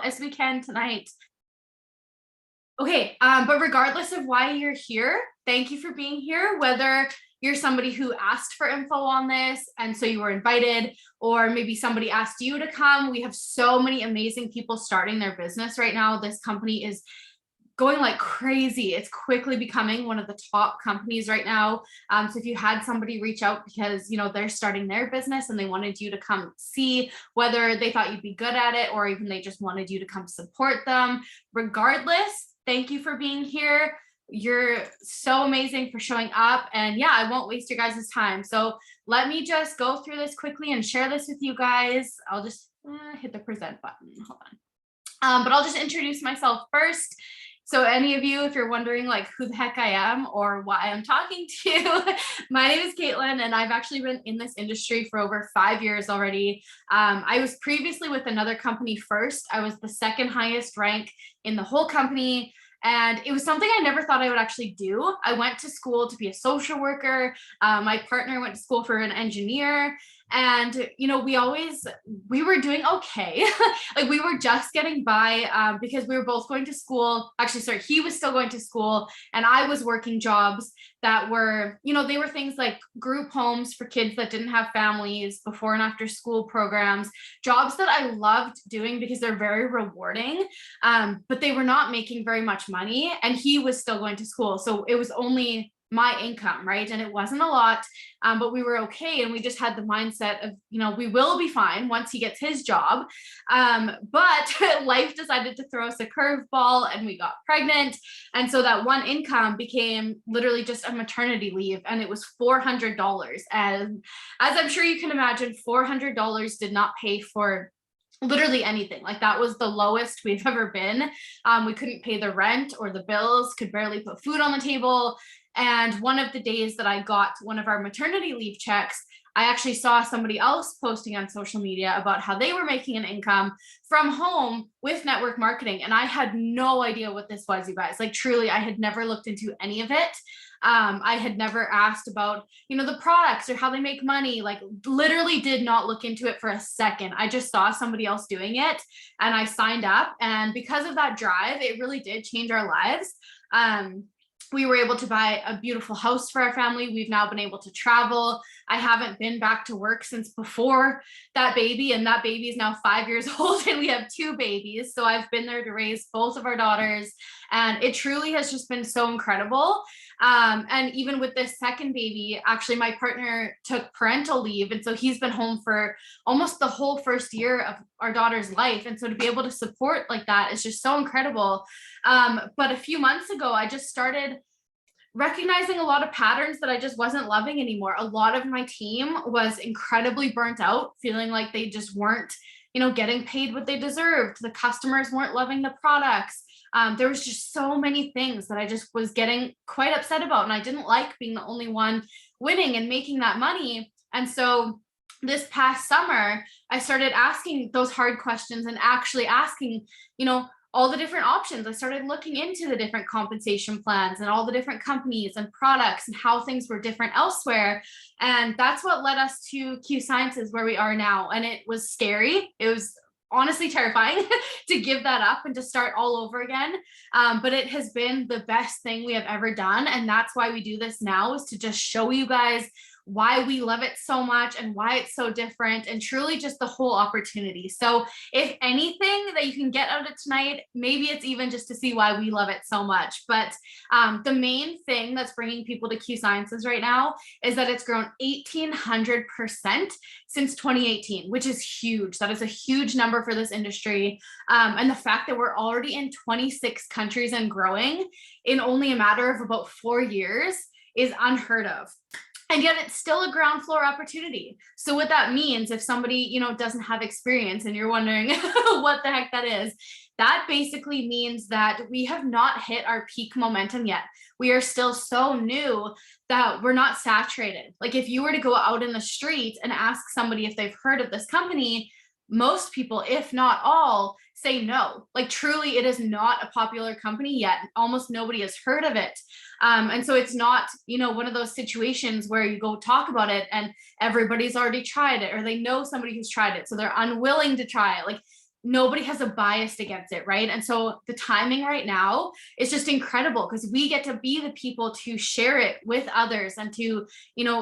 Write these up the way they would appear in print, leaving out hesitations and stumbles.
as we can tonight. Okay, but regardless of why you're here, thank you for being here. Whether you're somebody who asked for info on this and so you were invited, or maybe somebody asked you to come. We have so many amazing people starting their business right now. This company is going like crazy. It's quickly becoming one of the top companies right now. So if you had somebody reach out because they're starting their business and they wanted you to come see whether they thought you'd be good at it, or even they just wanted you to come support them, regardless, thank you for being here. You're so amazing for showing up. And yeah, I won't waste your guys' time. So let me just go through this quickly and share this with you guys. I'll just hit the present button. Hold on. But I'll just introduce myself first. So any of you, if you're wondering like who the heck I am or why I'm talking to you, my name is Caitlin, and I've actually been in this industry for over 5 years already. I was previously with another company first. I was the second highest rank in the whole company. And it was something I never thought I would actually do. I went to school to be a social worker. My partner went to school for an engineer. And, we were doing okay. Like we were just getting by because we were both going to school. Actually, sorry, he was still going to school and I was working jobs that were, they were things like group homes for kids that didn't have families, before and after school programs, jobs that I loved doing because they're very rewarding. But they were not making very much money and he was still going to school. So it was only my income, right? And it wasn't a lot, but we were okay. And we just had the mindset of, we will be fine once he gets his job. But life decided to throw us a curveball and we got pregnant. And so that one income became literally just a maternity leave. And it was $400. And as I'm sure you can imagine, $400 did not pay for literally anything. Like that was the lowest we've ever been. We couldn't pay the rent or the bills, could barely put food on the table. And one of the days that I got one of our maternity leave checks, I actually saw somebody else posting on social media about how they were making an income from home with network marketing. And I had no idea what this was, you guys. Like truly, I had never looked into any of it. I had never asked about, the products or how they make money, like literally did not look into it for a second. I just saw somebody else doing it and I signed up. And because of that drive, it really did change our lives. We were able to buy a beautiful house for our family. We've now been able to travel. I haven't been back to work since before that baby, and that baby is now 5 years old and we have 2 babies. So I've been there to raise both of our daughters and it truly has just been so incredible. And even with this second baby, actually my partner took parental leave. And so he's been home for almost the whole first year of our daughter's life. And so to be able to support like that is just so incredible. But a few months ago, I just started recognizing a lot of patterns that I just wasn't loving anymore. A lot of my team was incredibly burnt out, feeling like they just weren't, getting paid what they deserved. The customers weren't loving the products. There was just so many things that I just was getting quite upset about. And I didn't like being the only one winning and making that money. And so this past summer, I started asking those hard questions and actually asking, all the different options. I started looking into the different compensation plans and all the different companies and products and how things were different elsewhere. And that's what led us to Q Sciences, where we are now. And it was scary. It was honestly terrifying to give that up and to start all over again. But it has been the best thing we have ever done. And that's why we do this now, is to just show you guys why we love it so much and why it's so different, and truly just the whole opportunity. So if anything that you can get out of tonight, maybe it's even just to see why we love it so much. But the main thing that's bringing people to Q Sciences right now is that it's grown 1,800% since 2018, which is huge. That is a huge number for this industry. And the fact that we're already in 26 countries and growing in only a matter of about 4 years is unheard of. And yet it's still a ground floor opportunity. So what that means, if somebody, doesn't have experience and you're wondering what the heck that is, that basically means that we have not hit our peak momentum yet. We are still so new that we're not saturated. Like if you were to go out in the street and ask somebody if they've heard of this company, most people, if not all, say no. Like truly, it is not a popular company yet. Almost nobody has heard of it. And so it's not, one of those situations where you go talk about it and everybody's already tried it, or they know somebody who's tried it, so they're unwilling to try it. Like nobody has a bias against it, right? And so the timing right now is just incredible because we get to be the people to share it with others and to,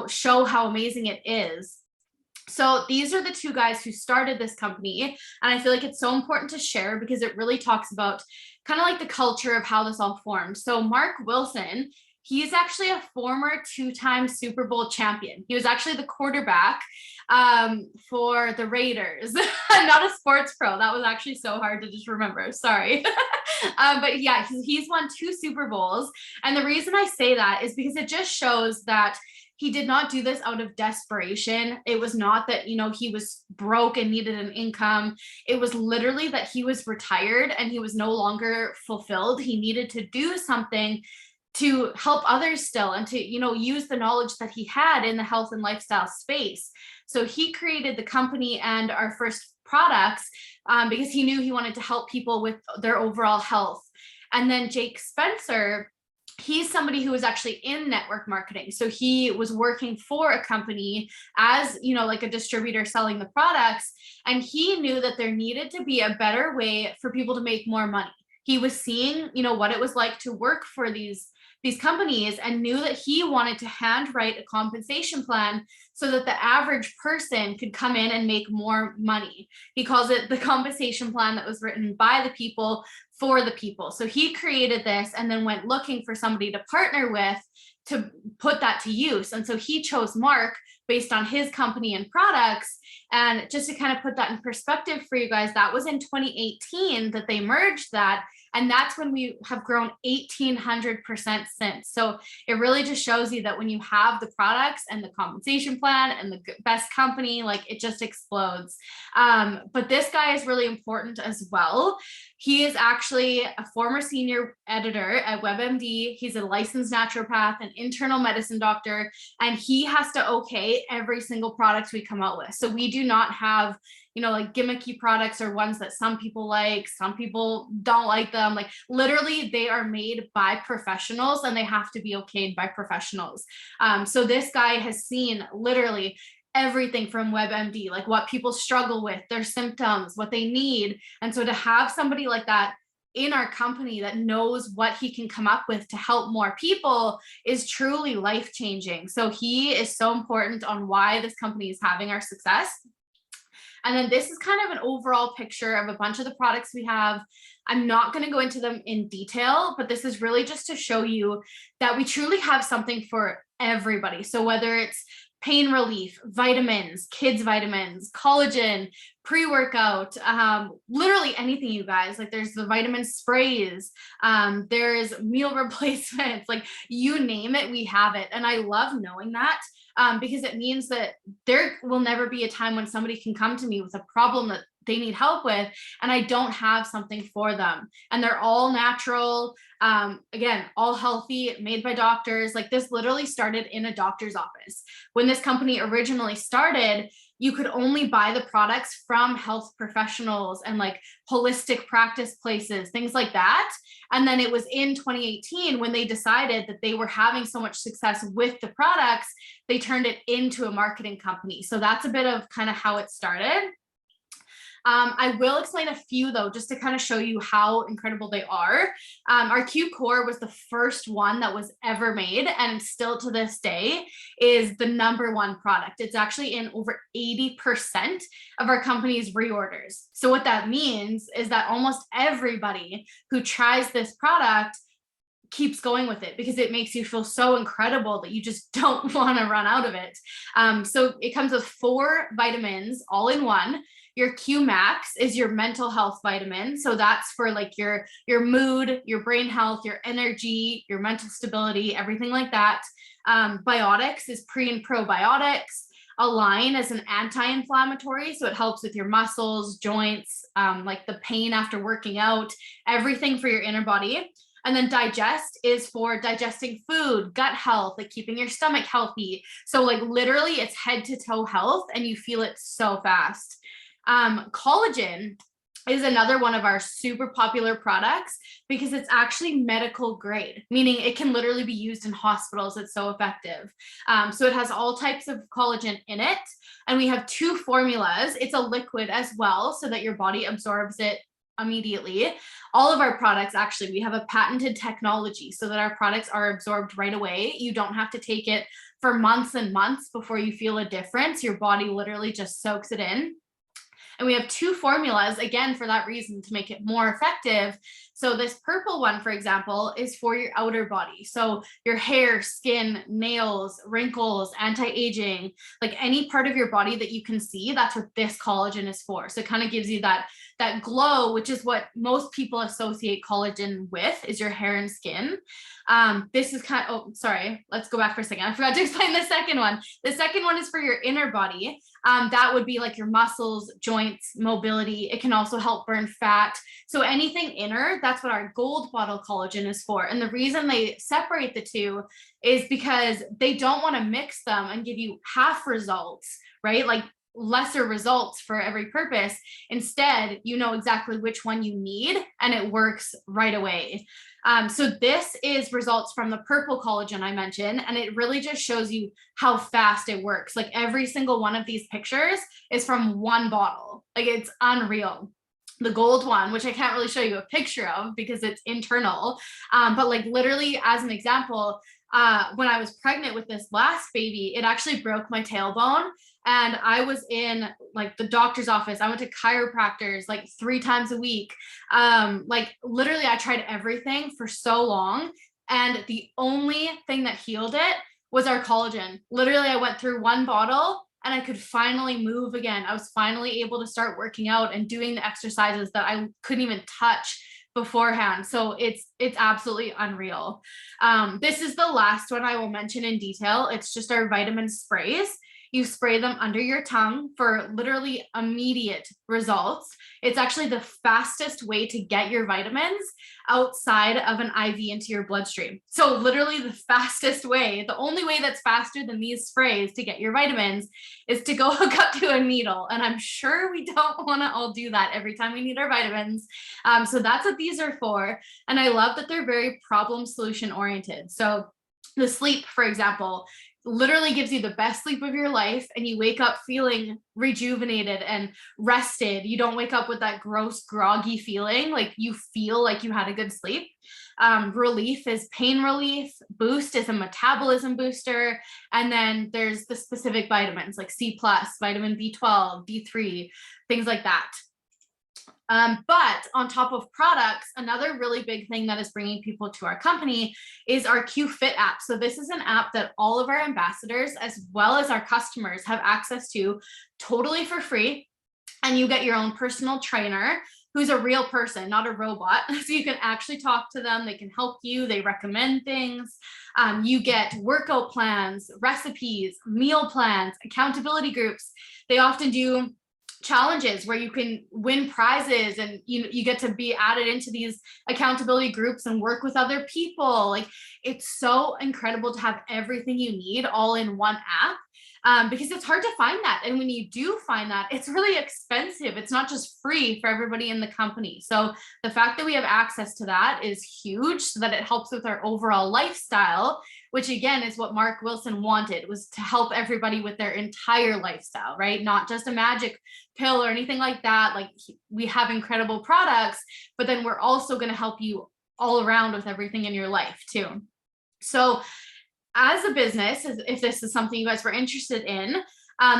show how amazing it is. So these are the two guys who started this company. And I feel like it's so important to share because it really talks about kind of like the culture of how this all formed. So Mark Wilson, he's actually a former two-time Super Bowl champion. He was actually the quarterback for the Raiders. Not a sports pro. That was actually so hard to just remember. Sorry. But yeah, he's won 2 Super Bowls. And the reason I say that is because it just shows that he did not do this out of desperation. It was not that, he was broke and needed an income. It was literally that he was retired and he was no longer fulfilled. He needed to do something to help others still and to, use the knowledge that he had in the health and lifestyle space. So he created the company and our first products because he knew he wanted to help people with their overall health. And then Jake Spencer, he's somebody who was actually in network marketing. So he was working for a company as, like a distributor selling the products. And he knew that there needed to be a better way for people to make more money. He was seeing, what it was like to work for these companies and knew that he wanted to handwrite a compensation plan so that the average person could come in and make more money. He calls it the compensation plan that was written by the people for the people. So he created this and then went looking for somebody to partner with to put that to use. And so he chose Mark based on his company and products. And just to kind of put that in perspective for you guys, that was in 2018 that they merged that. And that's when we have grown 1,800% since. So it really just shows you that when you have the products and the compensation plan and the best company, like it just explodes. But this guy is really important as well. He is actually a former senior editor at WebMD. He's a licensed naturopath, an internal medicine doctor, and he has to okay every single product we come out with. So we do not have, like gimmicky products or ones that some people like, some people don't like them. Like literally they are made by professionals and they have to be okayed by professionals. So this guy has seen literally everything from WebMD, like what people struggle with, their symptoms, what they need. And so to have somebody like that in our company that knows what he can come up with to help more people is truly life-changing. So he is so important on why this company is having our success. And then this is kind of an overall picture of a bunch of the products we have. I'm not going to go into them in detail, but this is really just to show you that we truly have something for everybody. So whether it's pain relief, vitamins, kids vitamins, collagen, pre-workout, literally anything, you guys. Like there's the vitamin sprays, there's meal replacements, like you name it, we have it. And I love knowing that because it means that there will never be a time when somebody can come to me with a problem that they need help with and I don't have something for them. And they're all natural, again, all healthy, made by doctors. Like this literally started in a doctor's office. When this company originally started, you could only buy the products from health professionals and like holistic practice places, things like that. And then it was in 2018 when they decided that they were having so much success with the products, they turned it into a marketing company. So that's a bit of kind of how it started. I will explain a few though, just to kind of show you how incredible they are. Our Q Core was the first one that was ever made and still to this day is the #1 product. It's actually in over 80% of our company's reorders. So what that means is that almost everybody who tries this product keeps going with it because it makes you feel so incredible that you just don't want to run out of it. So it comes with 4 vitamins all in one. Your Q Max is your mental health vitamin. So that's for like your mood, your brain health, your energy, your mental stability, everything like that. Biotics is pre and probiotics. Align is an anti-inflammatory. So it helps with your muscles, joints, like the pain after working out, everything for your inner body. And then digest is for digesting food, gut health, like keeping your stomach healthy. So like literally it's head to toe health and you feel it so fast. Collagen is another one of our super popular products because it's actually medical grade, meaning it can literally be used in hospitals. It's so effective. So it has all types of collagen in it. And we have 2 formulas. It's a liquid as well, so that your body absorbs it immediately. All of our products, actually, we have a patented technology so that our products are absorbed right away. You don't have to take it for months and months before you feel a difference. Your body literally just soaks it in. And we have 2 formulas, again, for that reason, to make it more effective. So this purple one, for example, is for your outer body. So your hair, skin, nails, wrinkles, anti-aging, like any part of your body that you can see, that's what this collagen is for. So it kind of gives you that glow, which is what most people associate collagen with, is your hair and skin. This is sorry, let's go back for a second. I forgot to explain the second one. The second one is for your inner body. That would be like your muscles, joints, mobility. It can also help burn fat. So anything inner, that's what our gold bottle collagen is for. And the reason they separate the 2 is because they don't want to mix them and give you half results, right? Like lesser results for every purpose. Instead, you know exactly which one you need and it works right away. So this is results from the purple collagen I mentioned, and it really just shows you how fast it works. Like every single one of these pictures is from one bottle. Like it's unreal. The gold one, which I can't really show you a picture of because it's internal, but like literally as an example, when I was pregnant with this last baby, it actually broke my tailbone. And I was in like the doctor's office. I went to chiropractors like 3 times a week. Like literally I tried everything for so long. And the only thing that healed it was our collagen. Literally, I went through 1 bottle and I could finally move again. I was finally able to start working out and doing the exercises that I couldn't even touch beforehand. So it's absolutely unreal. This is the last one I will mention in detail. It's just our vitamin sprays. You spray them under your tongue for literally immediate results. It's actually the fastest way to get your vitamins outside of an IV into your bloodstream. So literally the fastest way, the only way that's faster than these sprays to get your vitamins is to go hook up to a needle. And I'm sure we don't want to all do that every time we need our vitamins. So that's what these are for. And I love that they're very problem solution oriented. So the sleep, for example, literally gives you the best sleep of your life, and you wake up feeling rejuvenated and rested. You don't wake up with that gross groggy feeling. Like you feel like you had a good sleep. Relief is pain relief. Boost is a metabolism booster. And then there's the specific vitamins like C+, vitamin B12, D3, things like that. But on top of products, another really big thing that is bringing people to our company is our QFit app. So this is an app that all of our ambassadors, as well as our customers, have access to totally for free. And you get your own personal trainer who's a real person, not a robot. So you can actually talk to them. They can help you. They recommend things. You get workout plans, recipes, meal plans, accountability groups. They often do challenges where you can win prizes, and you get to be added into these accountability groups and work with other people. Like it's so incredible to have everything you need all in one app, because it's hard to find that. And when you do find that, it's really expensive. It's not just free for everybody in the company. So the fact that we have access to that is huge, so that it helps with our overall lifestyle, which again is what Mark Wilson wanted, was to help everybody with their entire lifestyle, right? Not just a magic pill or anything like that. Like we have incredible products, but then we're also going to help you all around with everything in your life too. So as a business, if this is something you guys were interested in,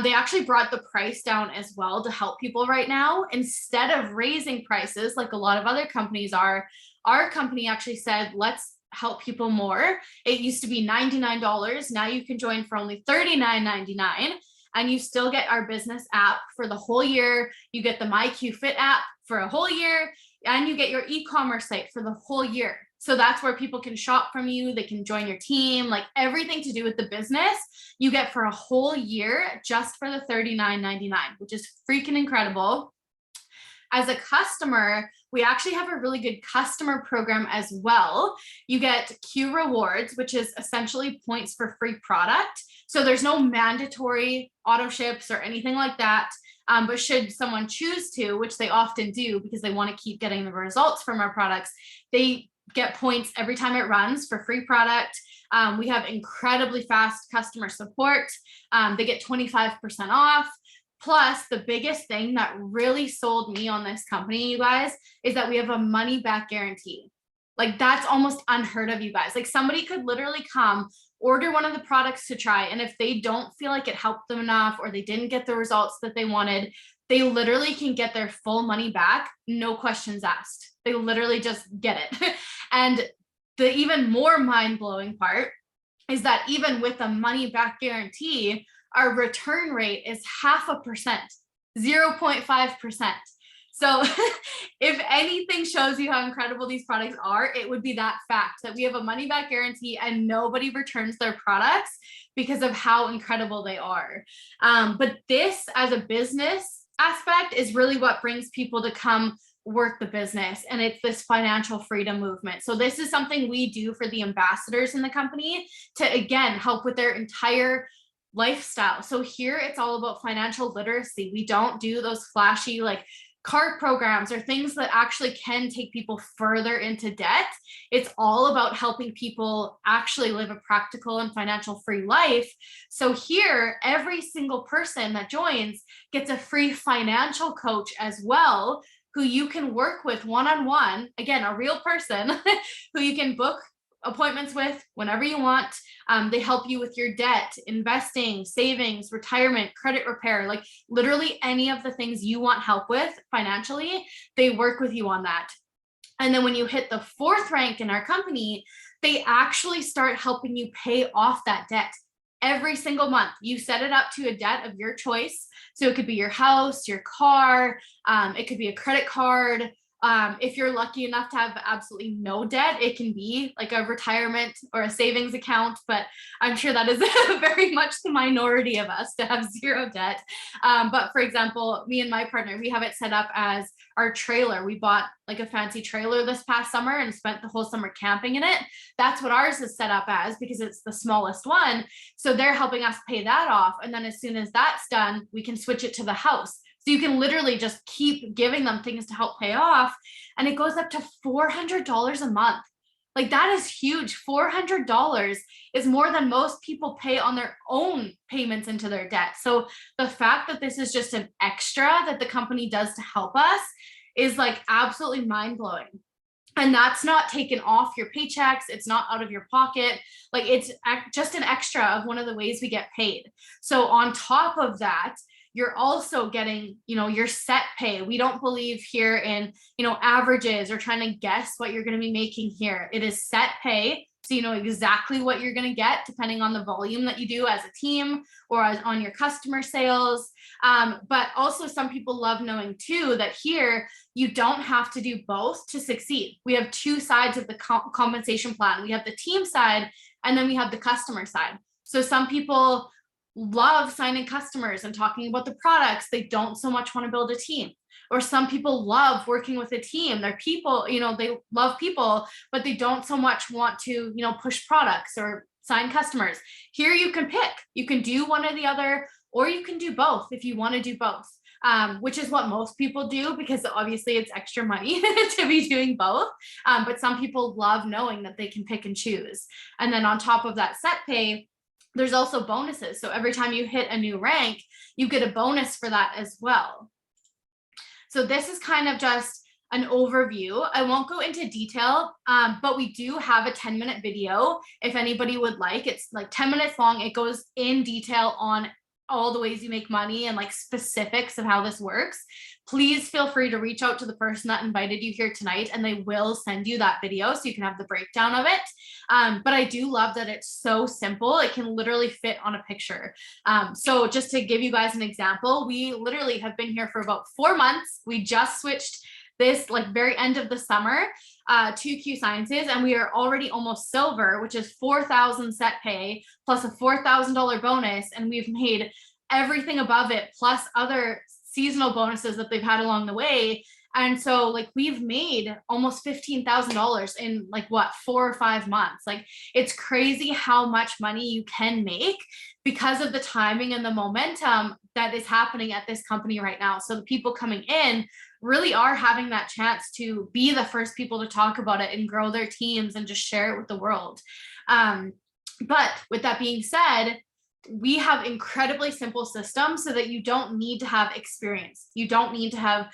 they actually brought the price down as well to help people right now. Instead of raising prices like a lot of other companies are, our company actually said, let's help people more. It used to be $99. Now you can join for only $39.99. And you still get our business app for the whole year. You get the MyQFit app for a whole year, and you get your e-commerce site for the whole year. So that's where people can shop from you. They can join your team, like everything to do with the business you get for a whole year just for the $39.99, which is freaking incredible. As a customer, we actually have a really good customer program as well. You get Q Rewards, which is essentially points for free product. So there's no mandatory auto ships or anything like that. But should someone choose to, which they often do because they want to keep getting the results from our products, they get points every time it runs for free product. We have incredibly fast customer support. They get 25% off. Plus, the biggest thing that really sold me on this company, you guys, is that we have a money back guarantee. Like, that's almost unheard of, you guys. Like, somebody could literally come, order one of the products to try, and if they don't feel like it helped them enough or they didn't get the results that they wanted, they literally can get their full money back, no questions asked. They literally just get it. And the even more mind-blowing part is that even with a money back guarantee, our return rate is 0.5%, 0.5%. So if anything shows you how incredible these products are, it would be that fact that we have a money back guarantee and nobody returns their products because of how incredible they are. But this, as a business aspect, is really what brings people to come work the business, and it's this financial freedom movement. So this is something we do for the ambassadors in the company to, again, help with their entire lifestyle. So here it's all about financial literacy. We don't do those flashy like card programs or things that actually can take people further into debt. It's all about helping people actually live a practical and financial free life. So here, every single person that joins gets a free financial coach as well, who you can work with one-on-one, again, a real person who you can book appointments with whenever you want. They help you with your debt, investing, savings, retirement, credit repair, like literally any of the things you want help with financially, they work with you on that. And then when you hit the 4th rank in our company, they actually start helping you pay off that debt. Every single month, you set it up to a debt of your choice. So it could be your house, your car, it could be a credit card. If you're lucky enough to have absolutely no debt, it can be like a retirement or a savings account, but I'm sure that is very much the minority of us to have 0 debt. But for example, me and my partner, we have it set up as our trailer. We bought like a fancy trailer this past summer and spent the whole summer camping in it. That's what ours is set up as because it's the smallest one. So they're helping us pay that off. And then as soon as that's done, we can switch it to the house. So you can literally just keep giving them things to help pay off. And it goes up to $400 a month. Like, that is huge. $400 is more than most people pay on their own payments into their debt. So the fact that this is just an extra that the company does to help us is like absolutely mind-blowing. And that's not taken off your paychecks. It's not out of your pocket. Like, it's just an extra of one of the ways we get paid. So on top of that, you're also getting, your set pay. We don't believe here in, averages or trying to guess what you're going to be making here. It is set pay. So you know exactly what you're going to get depending on the volume that you do as a team or on your customer sales. But also some people love knowing too that here you don't have to do both to succeed. We have 2 sides of the compensation plan. We have the team side and then we have the customer side. So some people love signing customers and talking about the products. They don't so much want to build a team. Or some people love working with a team. They're people, they love people, but they don't so much want to, push products or sign customers. Here you can pick. You can do one or the other, or you can do both if you want to do both, which is what most people do because obviously it's extra money to be doing both. But some people love knowing that they can pick and choose. And then on top of that set pay, there's also bonuses. So every time you hit a new rank, you get a bonus for that as well. So this is kind of just an overview. I won't go into detail, but we do have a 10-minute video if anybody would like. It's like 10 minutes long. It goes in detail on all the ways you make money and like specifics of how this works. Please feel free to reach out to the person that invited you here tonight and they will send you that video so you can have the breakdown of it. But I do love that it's so simple. It can literally fit on a picture. So just to give you guys an example, we literally have been here for about 4 months. We just switched this like very end of the summer to Q Sciences, and we are already almost silver, which is 4,000 set pay plus a $4,000 bonus, and we've made everything above it plus other seasonal bonuses that they've had along the way. And so like we've made almost $15,000 in like what, 4 or 5 months. Like it's crazy how much money you can make because of the timing and the momentum that is happening at this company right now. So the people coming in really are having that chance to be the first people to talk about it and grow their teams and just share it with the world. But with that being said, we have incredibly simple systems so that you don't need to have experience. You don't need to have,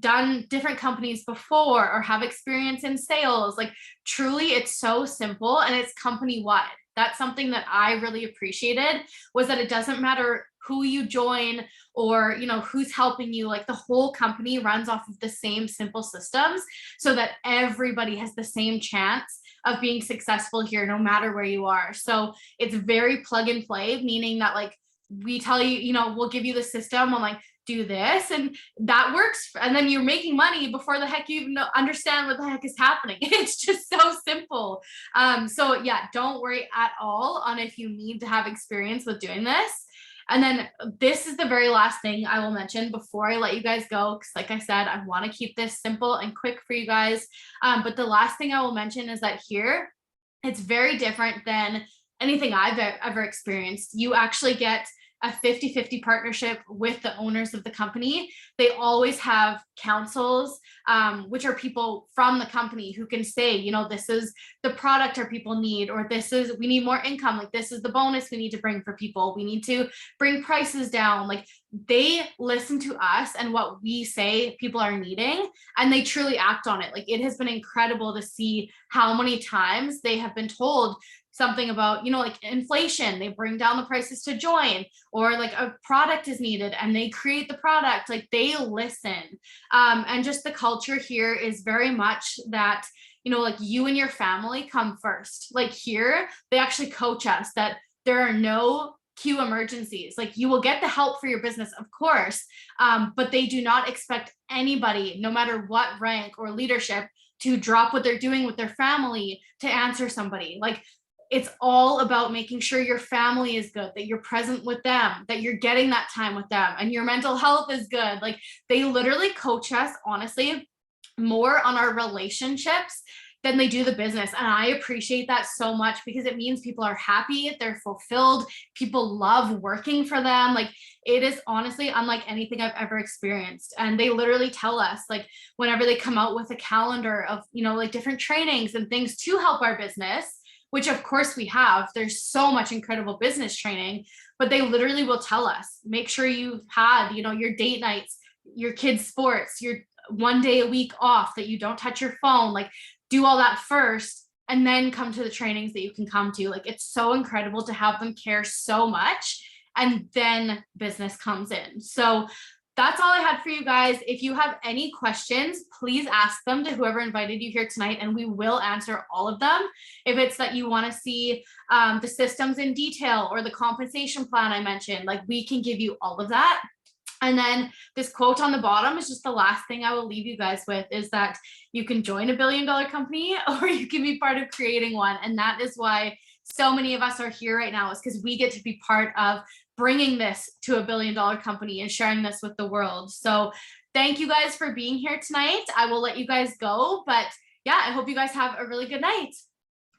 done different companies before or have experience in sales. Like truly, it's so simple and it's company wide. That's something that I really appreciated, was that it doesn't matter who you join or who's helping you. Like the whole company runs off of the same simple systems so that everybody has the same chance of being successful here no matter where you are. So it's very plug and play, meaning that like we tell you, we'll give you the system on like, do this and that works, and then you're making money before the heck you even understand what the heck is happening. It's just so simple. So yeah, don't worry at all on if you need to have experience with doing this. And then this is the very last thing I will mention before I let you guys go, because like I said, I want to keep this simple and quick for you guys. But the last thing I will mention is that here, it's very different than anything I've ever experienced. You actually get a 50-50 partnership with the owners of the company. They always have councils, which are people from the company who can say, this is the product our people need, or we need more income. Like this is the bonus we need to bring for people. We need to bring prices down. Like they listen to us and what we say people are needing, and they truly act on it. Like it has been incredible to see how many times they have been told something about, like inflation, they bring down the prices to join, or like a product is needed and they create the product. Like they listen. And just the culture here is very much that, like you and your family come first. Like here, they actually coach us that there are no Q emergencies. Like you will get the help for your business, of course, but they do not expect anybody, no matter what rank or leadership, to drop what they're doing with their family to answer somebody. Like it's all about making sure your family is good, that you're present with them, that you're getting that time with them, and your mental health is good. Like they literally coach us, honestly, more on our relationships than they do the business. And I appreciate that so much because it means people are happy, they're fulfilled, people love working for them. Like it is honestly unlike anything I've ever experienced. And they literally tell us, like, whenever they come out with a calendar of, like different trainings and things to help our business, which of course we have, there's so much incredible business training, but they literally will tell us, make sure you've had, your date nights, your kids' sports, your 1 day a week off, that you don't touch your phone, like do all that first and then come to the trainings that you can come to. Like it's so incredible to have them care so much, and then business comes in. So that's all I had for you guys. If you have any questions, please ask them to whoever invited you here tonight, and we will answer all of them. If it's that you want to see the systems in detail or the compensation plan I mentioned, like we can give you all of that. And then this quote on the bottom is just the last thing I will leave you guys with, is that you can join a $1 billion company or you can be part of creating one. And that is why so many of us are here right now, is because we get to be part of bringing this to a $1 billion company and sharing this with the world. So thank you guys for being here tonight. I will let you guys go, but yeah, I hope you guys have a really good night.